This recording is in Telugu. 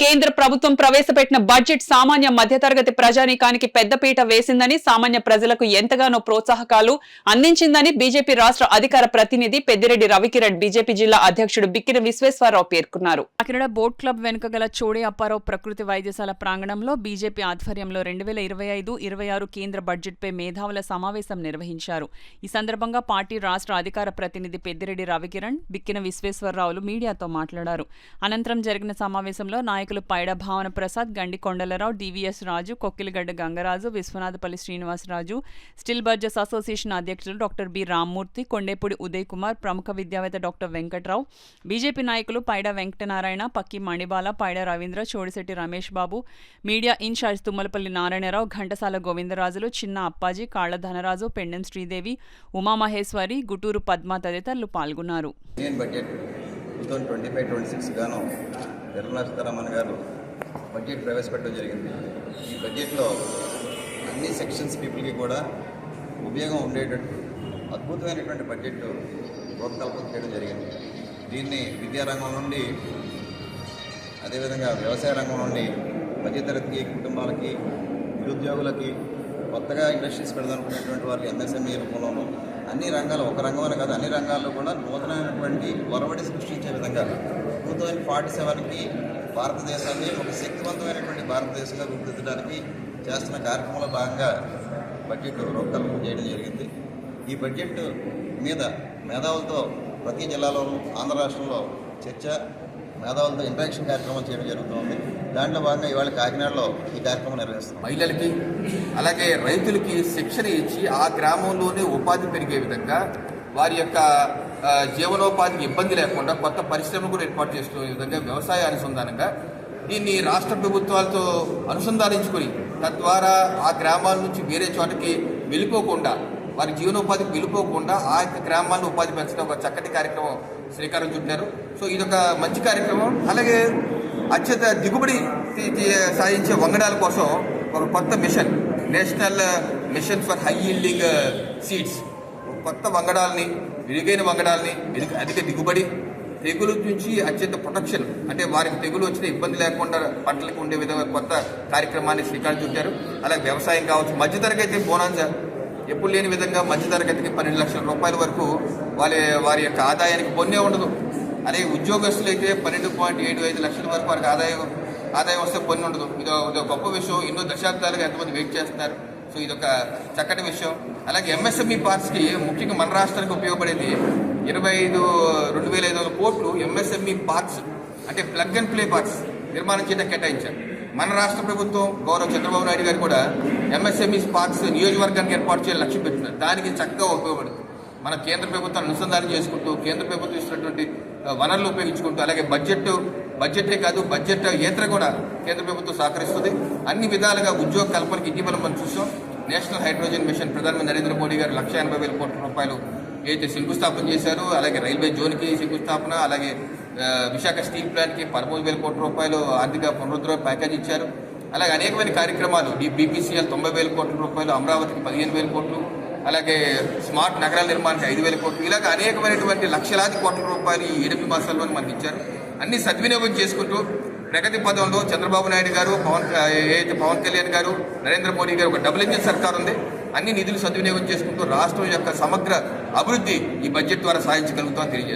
కేంద్ర ప్రభుత్వం ప్రవేశపెట్టిన బడ్జెట్ సామాన్య మధ్యతరగతి ప్రజానీకానికి పెద్దపీట వేసిందని, సామాన్య ప్రజలకు ఎంతగానో ప్రోత్సాహకాలు అందించిందని బీజేపీ రాష్ట్ర అధికార ప్రతినిధి పెద్దిరెడ్డి రవికిరణ్ బీజేపీ జిల్లా అధ్యక్షుడు బిక్కిన విశ్వేశ్వరరావు పేర్కొన్నారు. అక్కడ బోట్ క్లబ్ వెనుక గల చోడే అప్పారావు ప్రకృతి వైద్యశాల ప్రాంగణంలో బీజేపీ ఆధ్వర్యంలో 2025-26 కేంద్ర బడ్జెట్పై మేధావుల సమావేశం నిర్వహించారు. ఈ సందర్భంగా పార్టీ రాష్ట్ర అధికార ప్రతినిధి పెద్దిరెడ్డి రవికిరణ్, బిక్కిన విశ్వేశ్వరరావులు మీడియాతో మాట్లాడారు. అనంతరం జరిగిన సమావేశంలో నాయకులు పైడ భావన ప్రసాద్, గండి కొండలరావు, డివిఎస్ రాజు, కొక్కిలిగడ్డ గంగరాజు, విశ్వనాథపల్లి శ్రీనివాసరాజు, స్టిల్ బర్జర్స్ అసోసియేషన్ అధ్యక్షులు డాక్టర్ బి రామ్మూర్తి, కొండేపూడి ఉదయ్ కుమార్, ప్రముఖ విద్యావేత్త డాక్టర్ వెంకట్రావు, బీజేపీ నాయకులు పైడ వెంకటనారాయణ, పక్కి మణిబాల, పైడ రవీంద్ర, చోడిశెట్టి రమేష్ బాబు, మీడియా ఇన్ఛార్జ్ తుమ్మలపల్లి నారాయణరావు, ఘంటసాల గోవిందరాజులు, చిన్న అప్పాజీ, కాళ్ల ధనరాజు, పెండెం శ్రీదేవి, ఉమామహేశ్వరి, గుటూరు పద్మ తదితరులు పాల్గొన్నారు. 2025-26 గాను నిర్మలా సీతారామన్ గారు బడ్జెట్ ప్రవేశపెట్టడం జరిగింది. ఈ బడ్జెట్లో అన్ని సెక్షన్స్ పీపుల్కి కూడా ఉపయోగం ఉండేటట్టు అద్భుతమైనటువంటి బడ్జెట్ రూపకల్పన చేయడం జరిగింది. దీన్ని విద్యారంగం నుండి, అదేవిధంగా వ్యవసాయ రంగం నుండి మధ్యతరగతి కుటుంబాలకి, నిరుద్యోగులకి, కొత్తగా ఇండస్ట్రీస్ పెడదామనుకునేటువంటి వారికి ఎంఎస్ఎంఈ రూపంలోనూ అన్ని రంగాలు, ఒక రంగం అని కాదు అన్ని రంగాల్లో కూడా నూతనమైనటువంటి ఒరవడి సృష్టించే విధంగా 2047కి భారతదేశాన్ని ఒక శక్తివంతమైనటువంటి భారతదేశంగా రూపుదిద్దడానికి చేస్తున్న కార్యక్రమంలో భాగంగా బడ్జెట్ రూపకల్పన చేయడం జరిగింది. ఈ బడ్జెట్ మీద మేధావులతో ప్రతి జిల్లాలోనూ, ఆంధ్ర రాష్ట్రంలో చర్చ, మేధావులతో ఇంటరాక్షన్ కార్యక్రమం చేయడం జరుగుతుంది. దాంట్లో భాగంగా ఇవాళ కాకినాడలో ఈ కార్యక్రమం నిర్వహిస్తాం. మహిళలకి అలాగే రైతులకి శిక్షణ ఇచ్చి ఆ గ్రామంలోనే ఉపాధి పెరిగే విధంగా వారి యొక్క జీవనోపాధికి ఇబ్బంది లేకుండా కొత్త పరిశ్రమలు కూడా ఏర్పాటు చేసుకునే విధంగా వ్యవసాయ అనుసంధానంగా దీన్ని రాష్ట్ర ప్రభుత్వాలతో అనుసంధానించుకొని తద్వారా ఆ గ్రామాల నుంచి వేరే చోటకి వెళ్ళిపోకుండా, వారి జీవనోపాధికి వెళ్ళిపోకుండా ఆ యొక్క గ్రామాలను ఉపాధి పెంచడం ఒక చక్కటి కార్యక్రమం శ్రీకారం చుట్టారు. సో ఇదొక మంచి కార్యక్రమం. అలాగే అత్యంత దిగుబడి సాధించే వంగడాల కోసం ఒక కొత్త mission, national mission for high yielding seeds, కొత్త వంగడాలని, విరిగైన వంగడాలని, అధిక దిగుబడి, తెగులు నుంచి అత్యంత ప్రొటెక్షన్, అంటే వారికి తెగులు వచ్చిన ఇబ్బంది లేకుండా పంటలకు ఉండే విధంగా కొత్త కార్యక్రమాన్ని శ్రీకారం చుట్టారు. అలాగే వ్యవసాయం కావచ్చు, మధ్యతరగతి బోనాంజా ఎప్పుడు లేని విధంగా మధ్యతరగతికి 12 లక్షల రూపాయల వరకు వారి యొక్క ఆదాయానికి పొన్నే ఉండదు. అలాగే ఉద్యోగస్తులైతే 12.75 లక్షల వరకు వారికి ఆదాయం వస్తే పొన్ను ఉండదు. ఇదో గొప్ప విషయం. ఎన్నో దశాబ్దాలుగా ఎంతమంది వెయిట్ చేస్తున్నారు. సో ఇదొక చక్కటి విషయం. అలాగే ఎంఎస్ఎంఈ పార్క్స్కి ముఖ్యంగా మన రాష్ట్రానికి ఉపయోగపడేది 2,500 కోట్లు ఎంఎస్ఎంఈ పార్క్స్, అంటే ప్లగ్ అండ్ ప్లే పార్క్స్ నిర్మాణం చేయడం కేటాయించారు. మన రాష్ట్ర ప్రభుత్వం గౌరవ చంద్రబాబు నాయుడు గారు కూడా ఎంఎస్ఎంఈ పార్క్స్ నియోజకవర్గానికి ఏర్పాటు చేయాలని లక్ష్యం పెట్టున్నారు. దానికి చక్కగా ఉపయోగపడుతుంది. మన కేంద్ర ప్రభుత్వాన్ని అనుసంధానం చేసుకుంటూ, కేంద్ర ప్రభుత్వం ఇస్తున్నటువంటి వనరులు ఉపయోగించుకుంటూ, అలాగే బడ్జెటే కాదు బడ్జెట్ ఏతర కూడా కేంద్ర ప్రభుత్వం సహకరిస్తుంది. అన్ని విధాలుగా ఉద్యోగ కల్పనకి ఇటీవల మనం చూసాం. నేషనల్ హైడ్రోజన్ మిషన్ ప్రధానమంత్రి నరేంద్ర మోడీ గారు 1,80,000 కోట్ల రూపాయలు అయితే శంకుస్థాపన చేశారు. అలాగే రైల్వే జోన్కి శంకుస్థాపన, అలాగే విశాఖ స్టీల్ ప్లాంట్కి 13,000 కోట్ల రూపాయలు ఆర్థిక పునరుద్ధరణ ప్యాకేజ్ ఇచ్చారు. అలాగే అనేకమైన కార్యక్రమాలు, బీపీసీఎల్ 90,000 కోట్ల రూపాయలు, అమరావతికి 15,000 కోట్లు, అలాగే స్మార్ట్ నగరాల నిర్మాణానికి 5,000 కోట్లు, ఇలాగ అనేకమైనటువంటి లక్షలాది కోట్ల రూపాయలు ఈ 7 మాసాల్లోనే మనకి ఇచ్చారు. అన్ని సద్వినియోగం చేసుకుంటూ ప్రగతి పదంలో చంద్రబాబు నాయుడు గారు, పవన్ కళ్యాణ్ గారు, నరేంద్ర మోడీ గారు ఒక డబుల్ ఇంజిన్ సర్కార్ ఉంది. అన్ని నిధులు సద్వినియోగం చేసుకుంటూ రాష్ట్రం యొక్క సమగ్ర అభివృద్ధి ఈ బడ్జెట్ ద్వారా సాధించగలుగుతామని తెలియజేస్తారు.